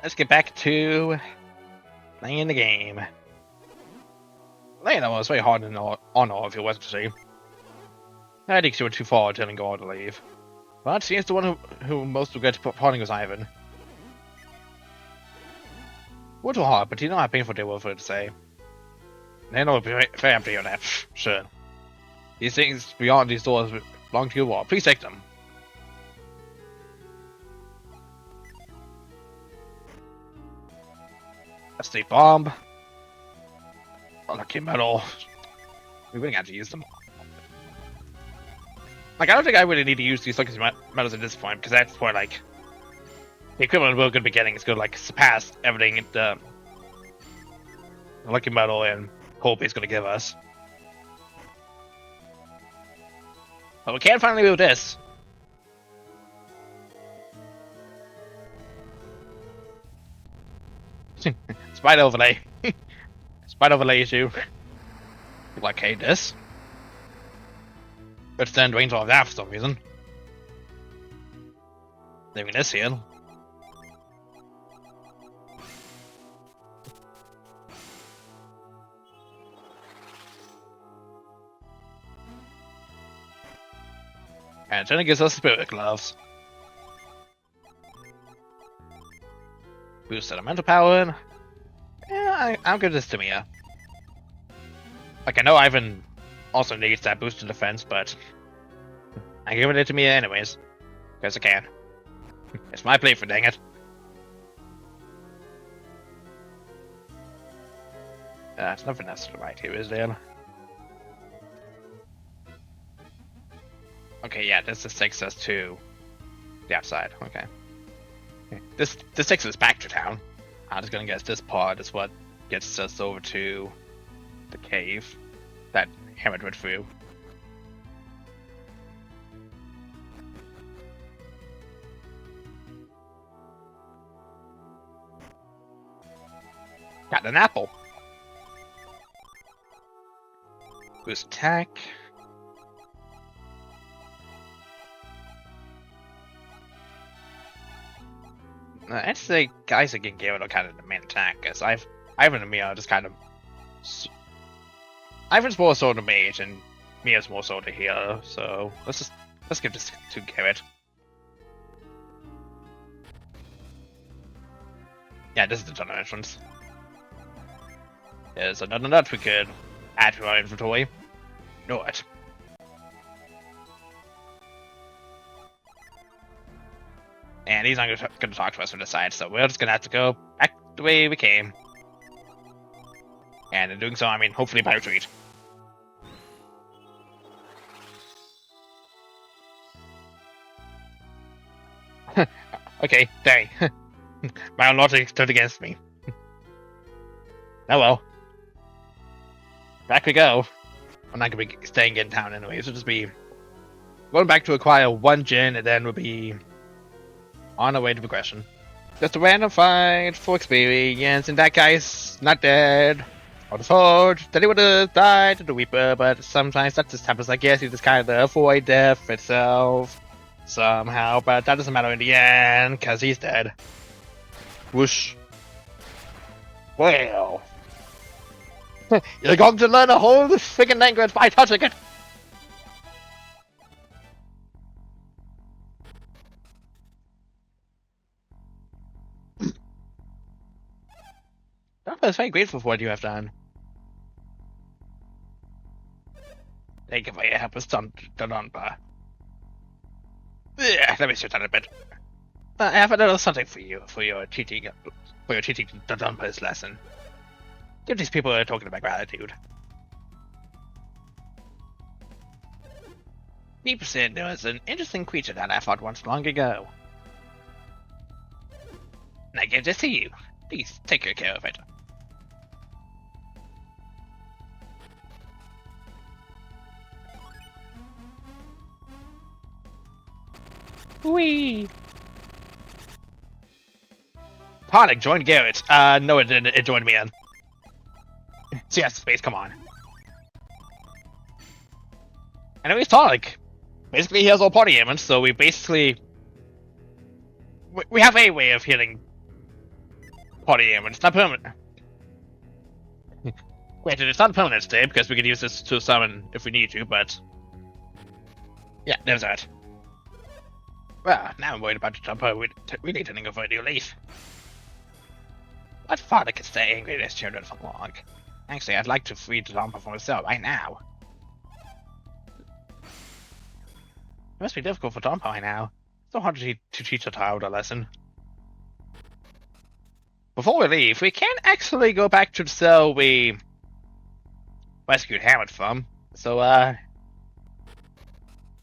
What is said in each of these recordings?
let's get back to playing the game. You know, it's very hard on off if it wasn't to see. I think she went too far telling God to leave. But she is the one who most regrets parting with Ivan. We're too hard, but you know how painful they were for it to say. They know it'll be very empty on that. Sure. These things beyond these doors belong to you all. Please take them. That's the bomb. Lucky metal. We really have to use them. Like, I don't think I really need to use these lucky metals at this point, because that's where, like, the equivalent we're going to be getting is going to, like, surpass everything the lucky metal and hope is going to give us. But we can finally do this. Spider overlay. Spider overlay issue. Like, hey, this. But then range off that for some reason. Leaving this here. And then it gives us spirit gloves. Boost elemental power. Yeah, I'll give this to Mia. Like, I know Ivan also needs that boost to defense, but I'm giving it to Mia anyways. Because I can. It's my play for dang it. It's nothing else to the right here, is there? Okay, yeah, this just takes us to the outside. Okay. This takes us back to town. I'm just gonna guess this part is what gets us over to the cave that Hammet went through. Got an apple. Boost attack. I'd say guys that can give it a kind of the main attack, because Ivan and Mia are just kind of. Ivan's more so the mage, and Mia's more so the healer. So let's give this to Garrett. Yeah, this is the tunnel entrance. There's another nut we could add to our inventory. Know it. And he's not going to talk to us from the side, so we're just going to have to go back the way we came. And in doing so, I mean, hopefully by retreat. Okay, dang. My own logic stood against me. Oh well. Back we go. I'm not going to be staying in town anyway, so just be going back to acquire one gin, and then we'll be on our way to progression. Just a random fight for experience, and that guy's not dead. I would have thought that he would have died to the Weeper, but sometimes that just happens. I guess you just kind of avoid death itself somehow, but that doesn't matter in the end, because he's dead. Whoosh. Well. You're going to learn a whole freaking language by touching it! I was very grateful for what you have done. Thank you for your help with Donba. Let me sit down a bit. I have a little something for you for your teaching Donba's lesson. Give these people a token of my gratitude. People said there was an interesting creature that I fought once long ago. And I give this to you. Please take good care of it. Whee! Tonic joined Garrett. No, it didn't. It joined me in. CS space, come on. Anyways, Tonic. Basically, he has all party ailments, so we basically... We have a way of healing party in, but it's not permanent. Granted, it's not a permanent stay because we could use this to summon if we need to, but yeah, there's that. Well, now I'm worried about the jumper. We need to go for a new leaf. What father could stay angry at his children for long? Actually, I'd like to free the jumper from myself right now. It must be difficult for Jumper right now. It's so hard to teach a child a lesson. Before we leave, we can actually go back to the cell we rescued Hammet from. So,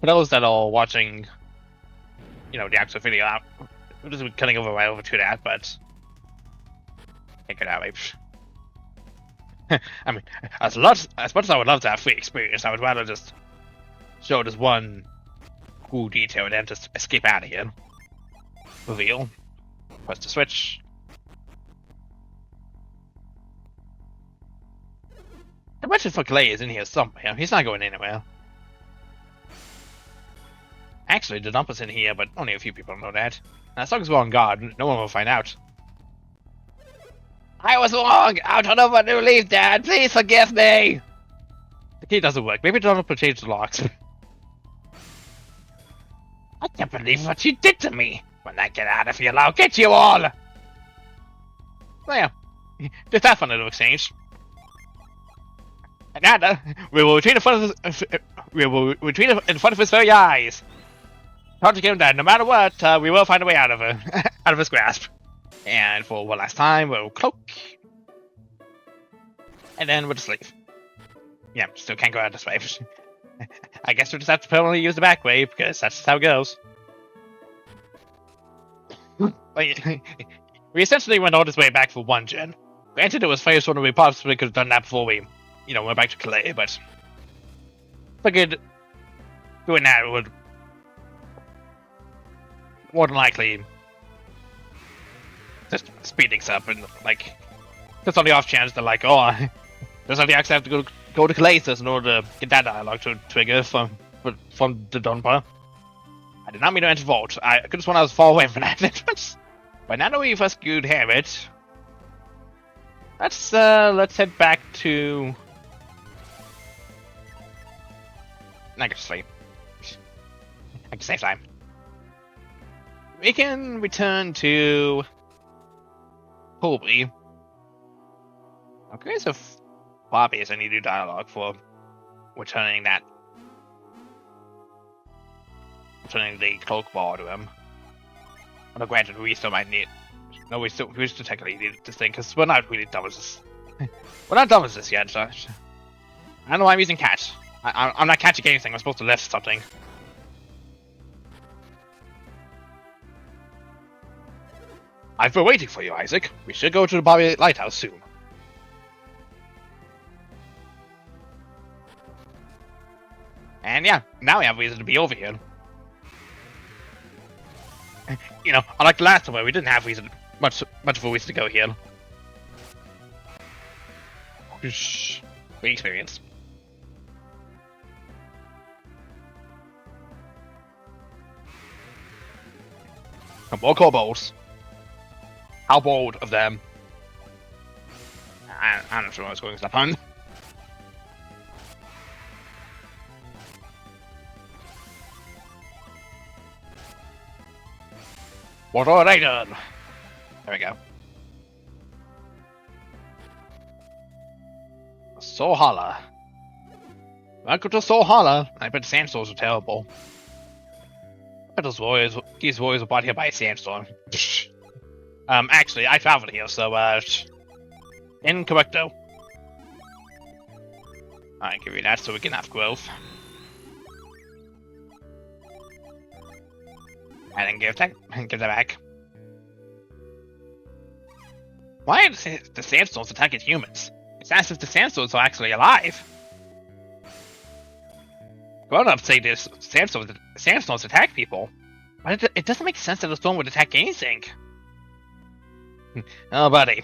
for those that are watching, you know, the actual video, we're just cutting over right over to that, but can't go that way. I mean, as much as I would love to have free experience, I would rather just show this one cool detail and then just escape out of here. Reveal. Press the switch. I imagine for Kalay is in here somewhere. He's not going anywhere. Actually, the dumper's in here, but only a few people know that. And as long as we're on guard, no one will find out. I was wrong! I'll turn over a new leaf, Dad! Please forgive me! The key doesn't work. Maybe the dumper changed the locks. I can't believe what you did to me! When I get out of here, I'll get you all! Well, yeah. Just have fun little exchange. And we will retreat in front of his very eyes. Hard to get him down. No matter what, we will find a way out of his grasp. And for one last time, we'll cloak. And then we'll just leave. Yeah, still can't go out this way. I guess we'll just have to permanently use the back way, because that's just how it goes. We essentially went all this way back for one gen. Granted, it was first one we possibly could have done that before we, you know, went back to Kalay, but figured doing that would more than likely just speed things up, and like just on the off chance that like, oh, there's only actually have to go to Kalay in order to get that dialogue to trigger from the Dunbar. I did not mean to enter vault. I could just when I was far away from that entrance. But now that we've rescued Hammet, let's head back to I can sleep. I can save time. We can return to Colby. I'm curious if Babi has any new dialogue for returning the cloak ball to him. Although granted, we still might need. No, we still technically need this thing because we're not really done with this. We're not done with this yet. So I don't know why I'm using catch. I'm not catching anything. I'm supposed to lift something. I've been waiting for you, Isaac. We should go to the Babi Lighthouse soon. And yeah, now we have reason to be over here. You know, unlike the last time where we didn't have much of a reason to go here. Whoosh. We experience. And more kobolds. How bold of them. I'm not sure I was going to that pun. What are they done? There we go. Sohala. Welcome to Sohala. I bet sandstorms are terrible. I bet these warriors were brought here by a sandstorm. Actually, I traveled here, so, incorrecto. Alright, give you that so we can have growth. And then give that back. Why are the sandstorms attacking humans? It's as if the sandstorms are actually alive. Grown-ups say this sandstorms attack people, but it doesn't make sense that a storm would attack anything. Oh, buddy.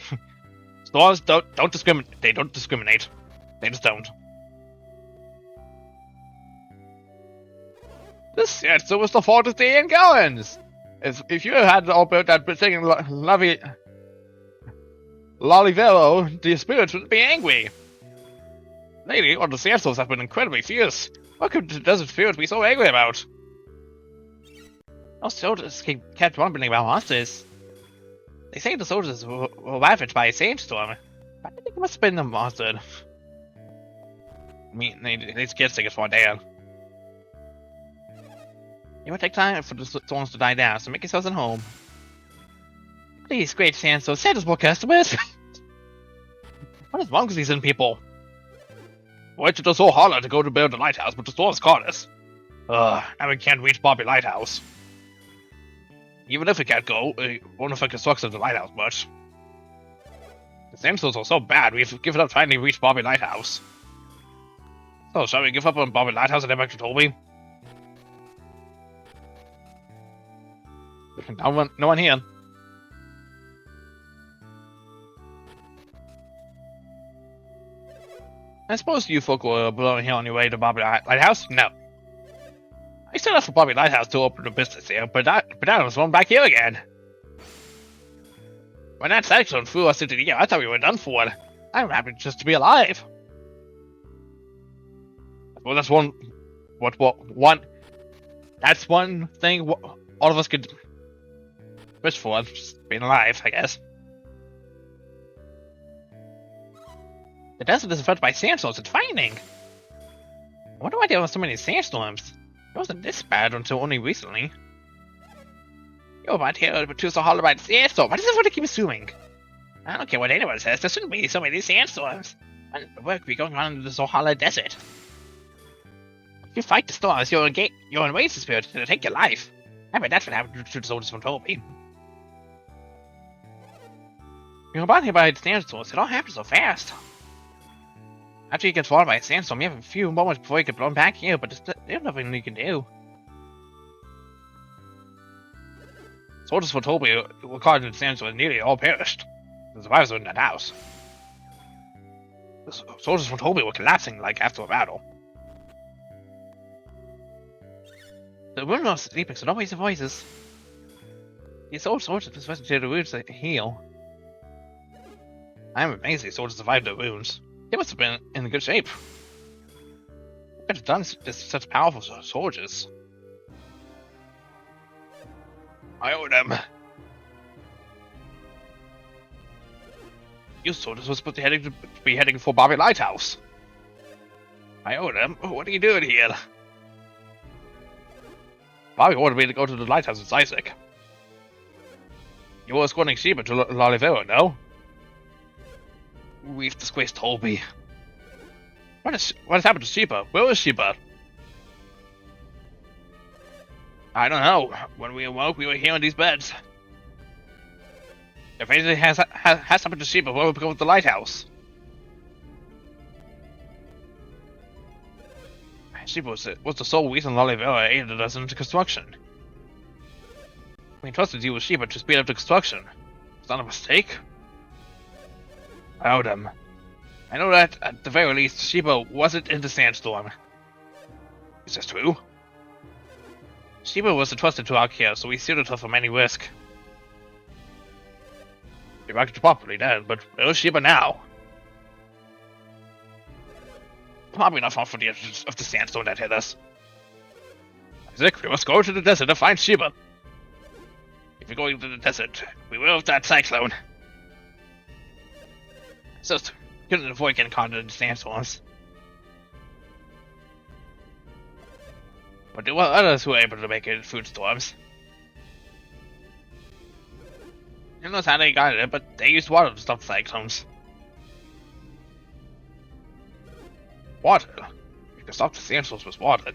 Storms don't discriminate. They don't discriminate. They just don't. This was the fault of the Goins. If you had all built that thing lovely Lolivero, the spirits would be angry. Lately, all the sandstorms have been incredibly fierce. What could the desert spirits be so angry about? Those soldiers kept wondering about monsters. They say the soldiers were ravaged by a sandstorm. I think it must have been a monster. I mean, they scared sick for a day. It will take time for the storms to die down, so make yourselves at home. Please, great sandstorm, send us more customers. What is wrong with these people? We waited so hard to go to build the lighthouse, but the storms caught us. Now we can't reach Babi Lighthouse. Even if we can't go, it won't affect the construction of the lighthouse much. The sandstorms are so bad, we've given up trying to reach Babi Lighthouse. So, shall we give up on Babi Lighthouse and head back to Toby? No one here. I suppose you folk were blowing here on your way to Babi Lighthouse? No. I set up for Babi Lighthouse to open a business here, but I was thrown back here again. When that cyclone threw us into the air, I thought we were done for. I'm happy just to be alive. Well, that's one thing all of us could wish for, just being alive, I guess. The desert is affected by sandstorms. It's frightening. I wonder why there were so many sandstorms. It wasn't this bad until only recently. You're about here, but too so hard about sandstorm. Why does everyone keep assuming? I don't care what anyone says. There shouldn't be so many sandstorms. Why would the work be going on in the Zohala Desert? If you fight the storms, you'll enrage the spirit to take your life. I bet that's what happened to the soldiers from Toby. You're about here by the sandstorms. It all happened so fast. After you get swallowed by a sandstorm, you have a few moments before you get blown back here, but there's nothing you can do. Soldiers from Toby were caught in the sandstorm and nearly all perished. The survivors were in that house. The soldiers from Toby were collapsing like after a battle. The women are sleeping, so don't raise your voices. These old soldiers were supposed to the wounds to heal. I am amazed these soldiers survived their wounds. They must have been in good shape. What could have done such powerful soldiers? I owe them. You soldiers were supposed to be heading for Babi Lighthouse. I owe them. What are you doing here? Bobby wanted me to go to the lighthouse with Isaac. You were escorting Sheba to Lolivero, no? We've disgraced Toby. What has happened to Sheba? Where is Sheba? I don't know. When we awoke, we were here in these beds. If anything has happened to Sheba, what will become of the lighthouse? Sheba was the sole reason Lolivero aided us in the construction. We entrusted you with Sheba to speed up the construction. It's not a mistake. I owe them. I know that, at the very least, Sheba wasn't in the sandstorm. Is this true? Sheba was entrusted to our care, so we shielded her from any risk. We acted properly then, but where is Sheba now? Probably not far from the edge of the sandstorm that hit us. Isaac, we must go to the desert to find Sheba. If we're going to the desert, we will have that cyclone. So, couldn't avoid getting caught in the sandstorms. But there were others who were able to make it through storms. Who knows how they got it, but they used water to stop the cyclones. Water? You can stop the sandstorms with water.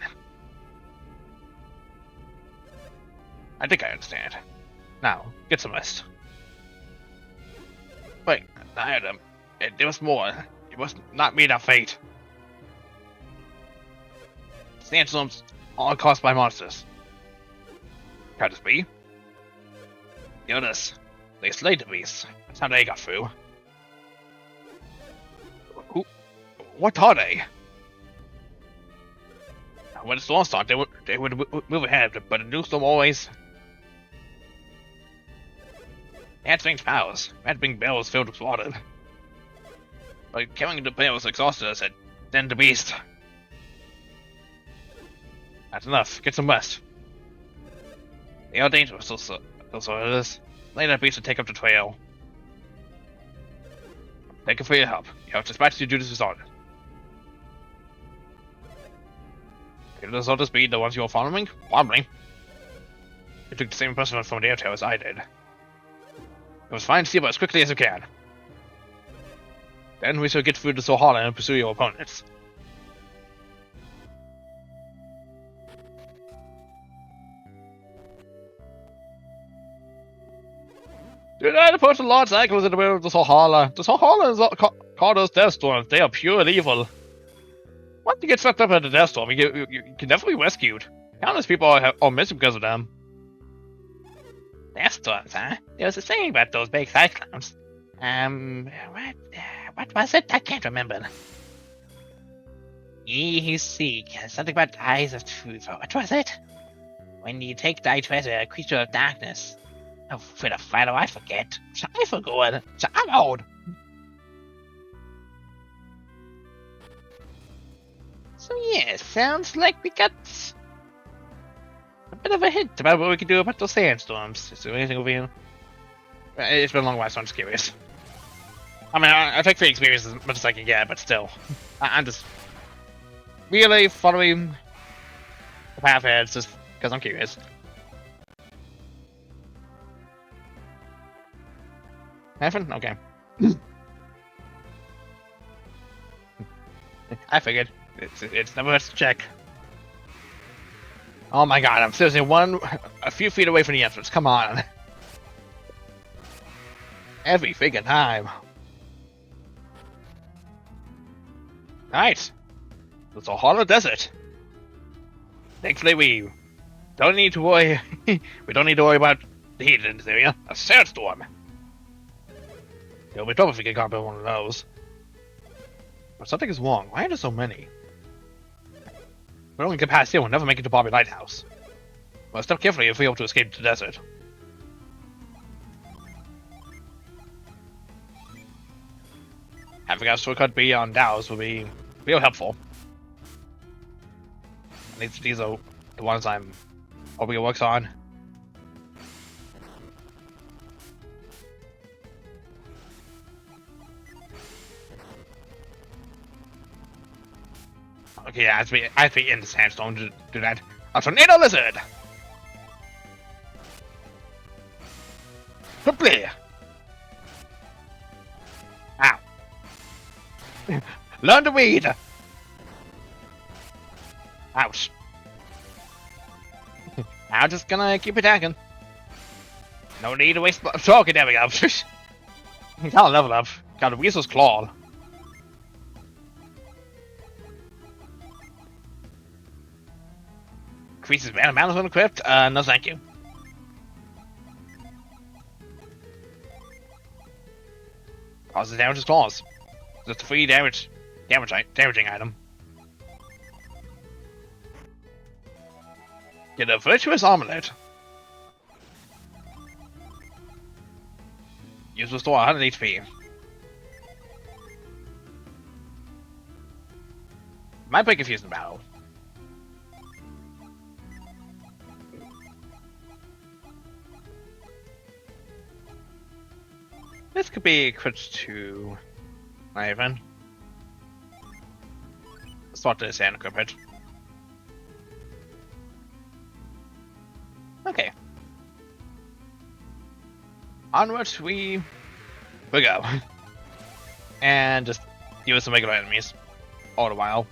I think I understand. Now, get some rest. Wait, I had them. There was more. It was not meet our fate. Sandstorms all caused by monsters. Can this be? The others, they slayed the beasts. That's how they got through. What are they? When the storm started, they would move ahead, but a new storm always... They had strange powers. We had to bring barrels filled with water. But carrying the barrels exhausted us, then the beast. That's enough. Get some rest. They are dangerous, those orders. Let that beast to take up the trail. Thank you for your help. You have dispatched your duties as ordered. Could those orders be the ones you are following? Probably. You took the same impression from the airtail as I did. It was fine to see about as quickly as you can. Then we shall get through the Sohala and pursue your opponents. Do not put a large cycles in the middle of the Sohala. The Sohala is called those death storms. They are pure evil. Once you get swept up in the death storm, you can definitely be rescued. Countless people are missing because of them. Death storms, huh? There was a saying about those big cyclones. What was it? I can't remember. You see, something about eyes of truth. What was it? When you take thy treasure, a creature of darkness. Oh, for the fight, I forget. I forgot. I'm old. So yeah, sounds like we got a bit of a hint about what we can do about those sandstorms. Is there anything over here? It's been a long while, so I'm just curious. I mean, I take the experience as much as I can get, but still. I'm just really following the path ahead just because I'm curious. Nothing? Okay. I figured. It's never hurts to check. Oh my god, I'm seriously a few feet away from the entrance. Come on. Every freaking time. Right. It's a hollow desert. Thankfully, we don't need to worry. We don't need to worry about the heat in this area. A sandstorm. It'll be trouble if we get caught by one of those. But something is wrong. Why are there so many? We don't get past here, we'll never make it to Babi Lighthouse. Well, step carefully if we hope to escape the desert. Having a shortcut beyond Dows will be real helpful. At least these are the ones I'm hoping it works on. Okay, yeah, I have to be in the sandstone to do that. A tornado lizard! Quickly! Ow. Learn to weed! Ouch. I'm just gonna keep attacking. No need to waste... Okay, there we go. Gotta level up. Got a weasel's claw. Increases mana balance when equipped? No thank you. Causes damage to claws. Just a free damaging item. Get a virtuous omelette. Use restore 100 HP. Might be confused in battle. This could be equipped to Ivan. Start this and equip it. Okay. Onwards we go. And just deal with some regular enemies all the while.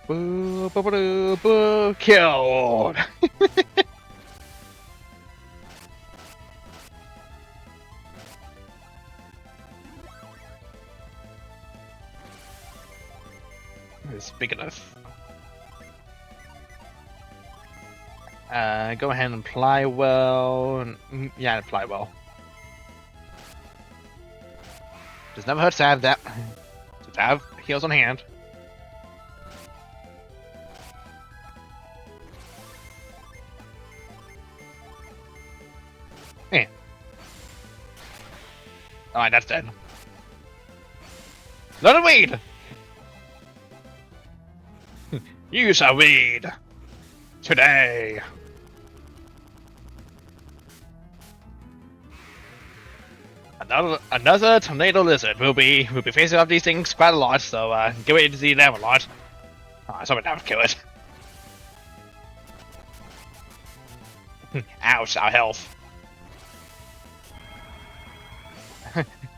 Boo, boo, boo, boo, killed! It's big enough. Go ahead and apply well. Yeah, apply well. Just never hurts to have that. To have heals on hand. Alright, that's dead. Let it weed! You shall weed! Today! Another tornado lizard. We'll be facing off these things quite a lot, so get ready to see them a lot. Oh, I saw it now kill it. Ouch, our health.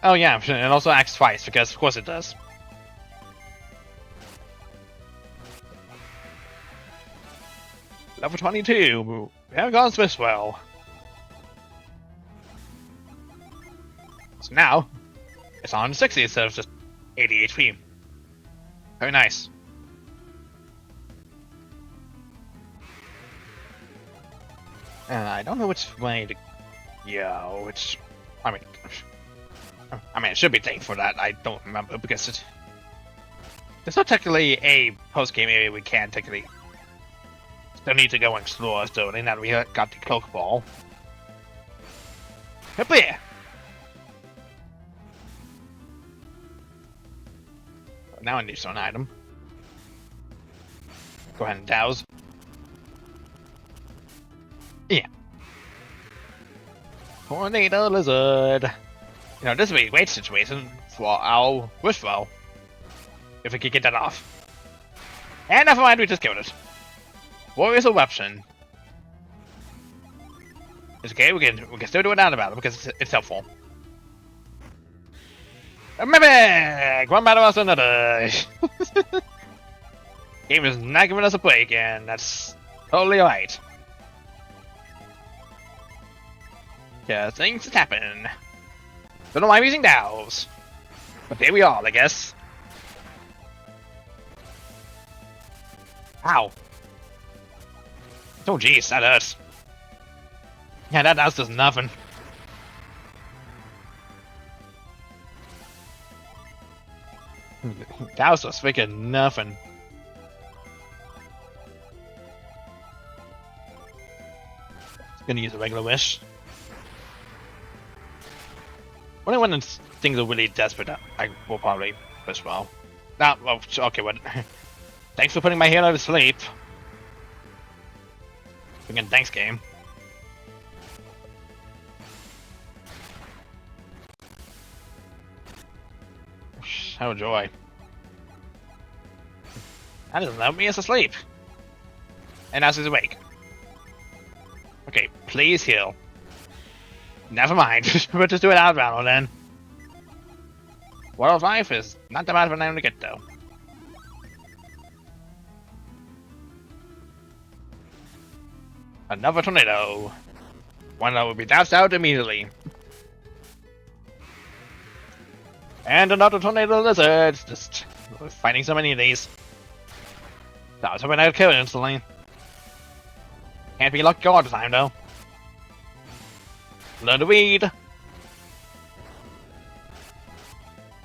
Oh yeah, it also acts twice, because of course it does. Level 22. We haven't gone this well. So now, it's on 60 instead of just 80 HP. Very nice. I don't know which way to go, which... I mean, it should be thankful for that. I don't remember, because there's not technically a post-game area we can technically... Still need to go and explore, so now that we got the cloak ball. Up here! Now I need an item. Go ahead and douse. Yeah. Tornado lizard. You know, this would be a great situation for our wishbow. If we could get that off. And never mind, we just killed it. Warrior's a weapon. It's okay, we can still do it down about it because it's helpful. Mimic! One battle after another. Game is not giving us a break, and that's totally alright. Yeah, things happen. Don't know why I'm using dowels. But there we are, I guess. Ow. Oh jeez, that hurts. Yeah, that does nothing. That was just freaking nothing. Gonna use a regular wish. Only when things are really desperate, I will probably wish well. Nah, well, okay, well, thanks for putting my hero to sleep. Freaking thanks, game. How joy. That doesn't let me as asleep. And as he's awake. Okay, please heal. Never mind. We'll just do it out battle then. World of Life is not that bad of a name to get though. Another tornado. One that will be doused out immediately. And another tornado lizard. Just fighting so many of these. I was hoping I would kill it instantly. Can't be lucky all the time though. Learn to weed.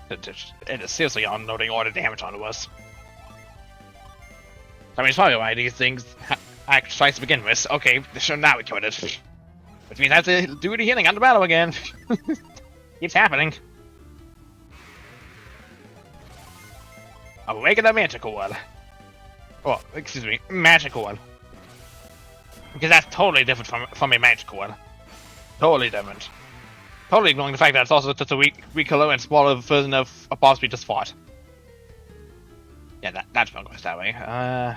It is seriously unloading all the damage onto us. I mean, it's probably why these things act twice to begin with. Okay, so now we killed it. Which means I have to do the healing on the battle again. Keeps happening. A regular magical one. Oh, excuse me, magical one. Because that's totally different from a magical one. Totally different. Totally ignoring the fact that it's also just a weaker and smaller version of a boss we just fought. Yeah, that's not going that way.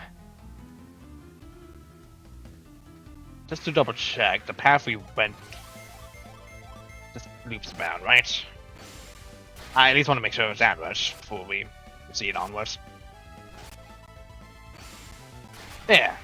Just to double check, the path we went just loops around, right? I at least want to make sure it's downwards before we proceed onwards. Yeah.